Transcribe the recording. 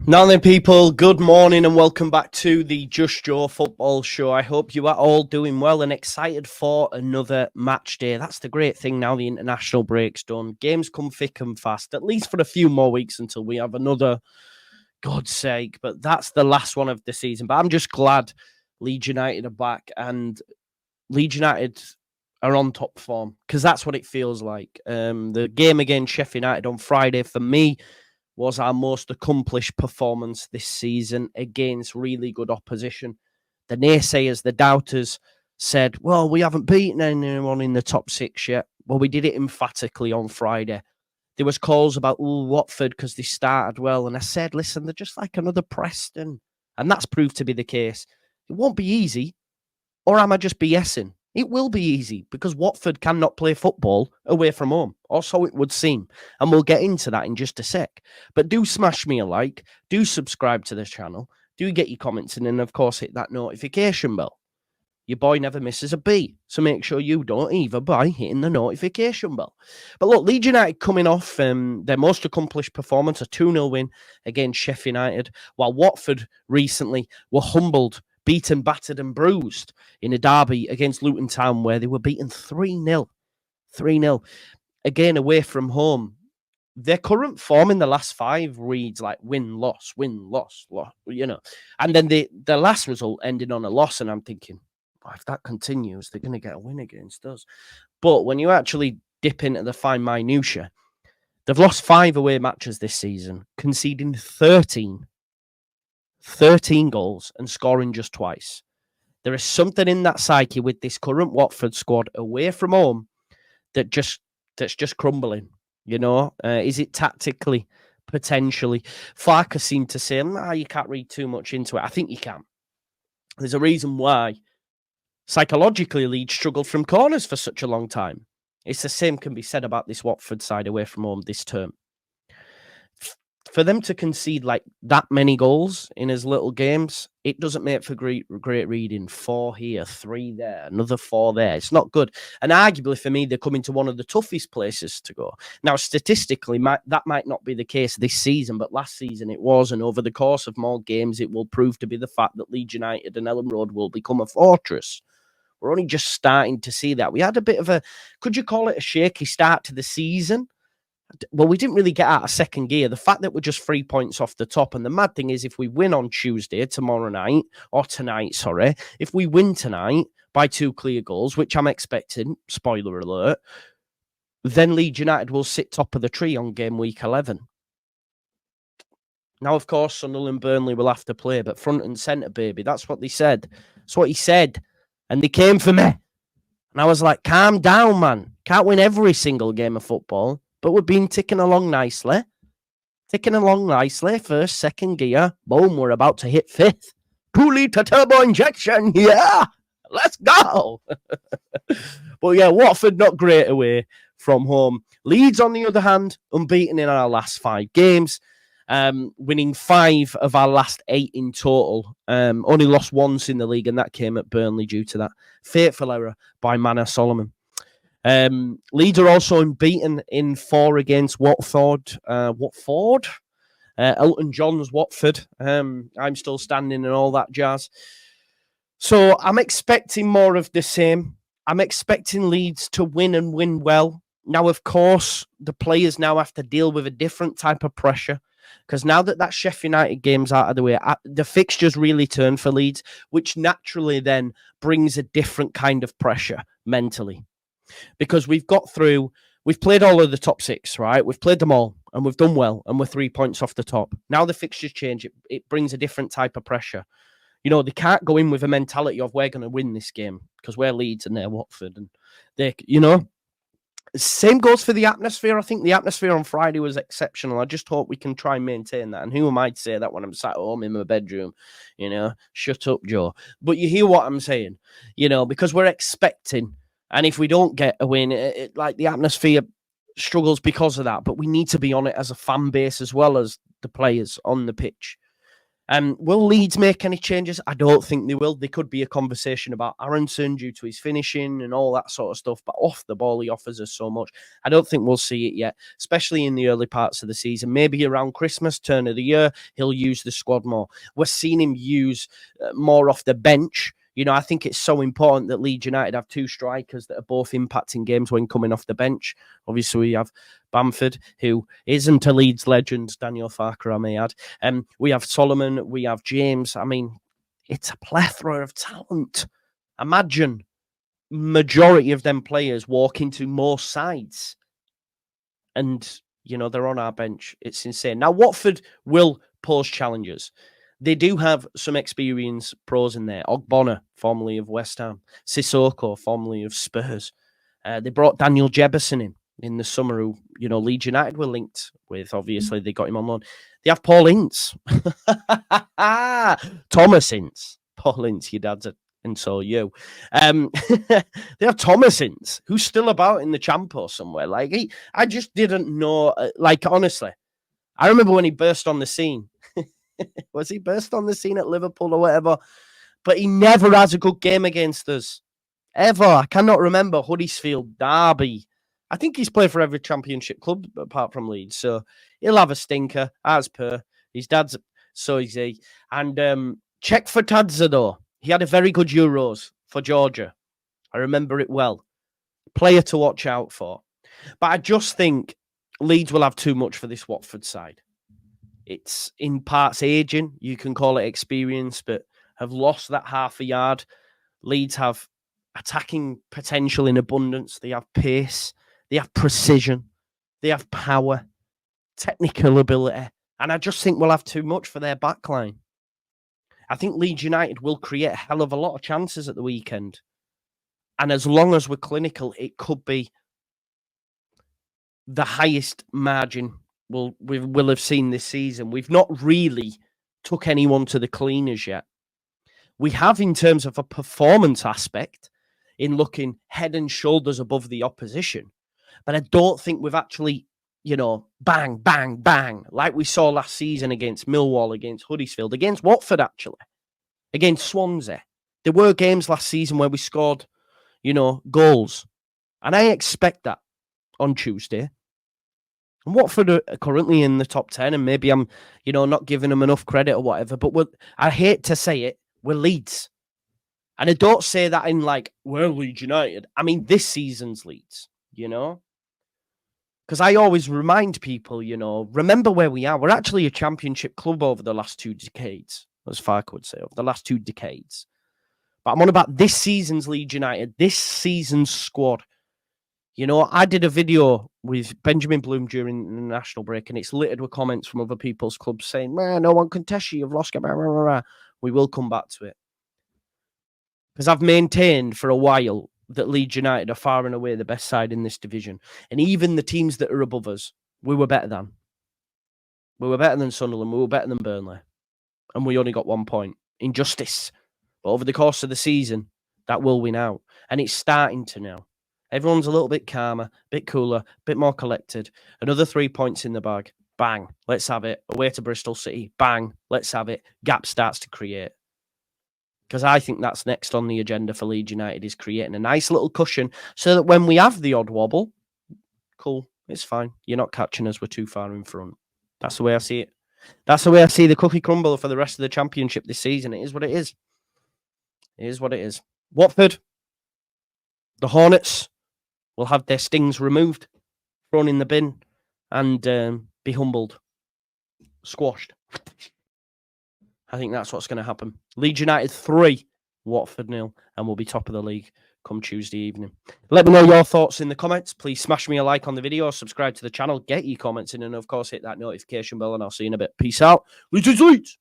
Now then, people, good morning and welcome back to the Just Joe football show. I hope you are all doing well and excited for another match day. That's the great thing now the international break's done. Games come thick and fast, at least for a few more weeks until we have another, God's sake. But that's the last one of the season. But I'm just glad Leeds United are back and Leeds United are on top form because that's what it feels like. The game against Sheffield United on Friday, for me, was our most accomplished performance this season against really good opposition. The naysayers, the doubters said, well, we haven't beaten anyone in the top six yet. Well, we did it emphatically on Friday. There was calls about, Watford because they started well. And I said, listen, they're just like another Preston. And that's proved to be the case. It won't be easy. Or am I just BSing? It will be easy because Watford cannot play football away from home, or so it would seem. And we'll get into that in just a sec. But do smash me a like, do subscribe to this channel, do get your comments in, and of course hit that notification bell. Your boy never misses a beat, so make sure you don't either by hitting the notification bell. But look, Leeds United coming off their most accomplished performance, a 2-0 win against Sheffield United, while Watford recently were humbled, beaten, battered and bruised in a derby against Luton Town where they were beaten 3-0. 3-0. Again, away from home. Their current form in the last five reads like win, loss, you know. And then the last result ended on a loss, and I'm thinking, if that continues, they're going to get a win against us. But when you actually dip into the fine minutiae, they've lost 5 away matches this season, conceding 13 goals and scoring just twice. There is something in that psyche with this current Watford squad away from home that's just crumbling. You know, is it tactically, potentially? Farker seemed to say, you can't read too much into it. I think you can. There's a reason why psychologically Leeds struggled from corners for such a long time. It's the same can be said about this Watford side away from home this term. For them to concede like that many goals in as little games, it doesn't make for great reading. 4 here, 3 there, another 4 there. It's not good. And arguably for me, they're coming to one of the toughest places to go. Now, statistically, that might not be the case this season, but last season it was. And over the course of more games, it will prove to be the fact that Leeds United and Ellen Road will become a fortress. We're only just starting to see that. We had a bit of could you call it a shaky start to the season? Well, we didn't really get out of second gear. The fact that we're just 3 points off the top. And the mad thing is, if we win on Tuesday, tonight, if we win tonight by 2 clear goals, which I'm expecting, spoiler alert, then Leeds United will sit top of the tree on game week 11. Now, of course, Sunderland and Burnley will have to play, but front and centre, baby. That's what they said. That's what he said. And they came for me. And I was like, calm down, man. Can't win every single game of football. But we've been ticking along nicely. First, second gear. Boom, we're about to hit 5th. 2-litre turbo injection. Yeah, let's go. But yeah, Watford not great away from home. Leeds, on the other hand, unbeaten in our last 5 games. Winning 5 of our last 8 in total. Only lost once in the league, and that came at Burnley due to that fateful error by Manor Solomon. Leeds are also unbeaten in 4 against Watford. Elton John's Watford. I'm still standing and all that jazz. So I'm expecting more of the same. I'm expecting Leeds to win and win well. Now, of course, the players now have to deal with a different type of pressure. Because now that Sheffield United game's out of the way, the fixtures really turn for Leeds, which naturally then brings a different kind of pressure mentally. Because we've played all of the top 6, right? We've played them all and we've done well and we're 3 points off the top. Now the fixtures change. It brings a different type of pressure. You know, they can't go in with a mentality of we're going to win this game because we're Leeds and they're Watford. And they, you know, same goes for the atmosphere. I think the atmosphere on Friday was exceptional. I just hope we can try and maintain that. And who am I to say that when I'm sat at home in my bedroom? You know, shut up, Joe. But you hear what I'm saying, you know, because we're expecting. And if we don't get a win, like the atmosphere struggles because of that. But we need to be on it as a fan base as well as the players on the pitch. Will Leeds make any changes? I don't think they will. There could be a conversation about Aronson due to his finishing and all that sort of stuff, but off the ball, he offers us so much. I don't think we'll see it yet, especially in the early parts of the season. Maybe around Christmas, turn of the year, he'll use the squad more. We're seeing him use more off the bench. You know, I think it's so important that Leeds United have two strikers that are both impacting games when coming off the bench. Obviously, we have Bamford, who isn't a Leeds legend, Daniel Farker, I may add. We have Solomon, we have James. I mean, it's a plethora of talent. Imagine majority of them players walk into more sides. And, you know, they're on our bench. It's insane. Now, Watford will pose challenges. They do have some experienced pros in there. Ogbonna, formerly of West Ham. Sissoko, formerly of Spurs. They brought Daniel Jebison in the summer, who, you know, Leeds United were linked with. Obviously, they got him on loan. They have Paul Ince. Thomas Ince. Paul Ince, your dad's and so you. They have Thomas Ince, who's still about in the Champo somewhere. Like, I just didn't know. Like, honestly, I remember when he burst on the scene. Was he burst on the scene at Liverpool or whatever? But he never has a good game against us. Ever. I cannot remember. Huddersfield, Derby. I think he's played for every championship club apart from Leeds. So he'll have a stinker, as per. His dad's, so is he. And check for Tadza, though. He had a very good Euros for Georgia. I remember it well. Player to watch out for. But I just think Leeds will have too much for this Watford side. It's in parts aging. You can call it experience, but have lost that half a yard. Leeds have attacking potential in abundance. They have pace. They have precision. They have power, technical ability. And I just think we'll have too much for their backline. I think Leeds United will create a hell of a lot of chances at the weekend. And as long as we're clinical, it could be the highest margin we will have seen this season. We've not really took anyone to the cleaners yet. We have in terms of a performance aspect in looking head and shoulders above the opposition. But I don't think we've actually, you know, bang, bang, bang, like we saw last season against Millwall, against Huddersfield, against Watford, actually, against Swansea. There were games last season where we scored, you know, goals. And I expect that on Tuesday. And Watford are currently in the top 10, and maybe I'm, you know, not giving them enough credit or whatever, but I hate to say it, we're Leeds. And I don't say that in like, we're Leeds United. I mean, this season's Leeds, you know? Because I always remind people, you know, remember where we are. We're actually a championship club over the last 2 decades, as Fark would say, over the last 2 decades. But I'm on about this season's Leeds United, this season's squad. You know, I did a video with Benjamin Bloom during the national break, and it's littered with comments from other people's clubs saying, man, no one can test you, you've lost. We will come back to it. Because I've maintained for a while that Leeds United are far and away the best side in this division. And even the teams that are above us, we were better than. We were better than Sunderland, we were better than Burnley. And we only got 1 point. Injustice. But over the course of the season, that will win out. And it's starting to now. Everyone's a little bit calmer, a bit cooler, a bit more collected. Another 3 points in the bag. Bang. Let's have it. Away to Bristol City. Bang. Let's have it. Gap starts to create. Because I think that's next on the agenda for Leeds United, is creating a nice little cushion so that when we have the odd wobble, cool, it's fine. You're not catching us. We're too far in front. That's the way I see it. That's the way I see the cookie crumble for the rest of the championship this season. It is what it is. It is what it is. Watford, the Hornets, will have their stings removed, thrown in the bin, and be humbled, squashed. I think that's what's going to happen. Leeds United 3, Watford 0, and we'll be top of the league come Tuesday evening. Let me know your thoughts in the comments. Please smash me a like on the video, subscribe to the channel, get your comments in, and of course hit that notification bell, and I'll see you in a bit. Peace out. Leeds, Leeds, Leeds.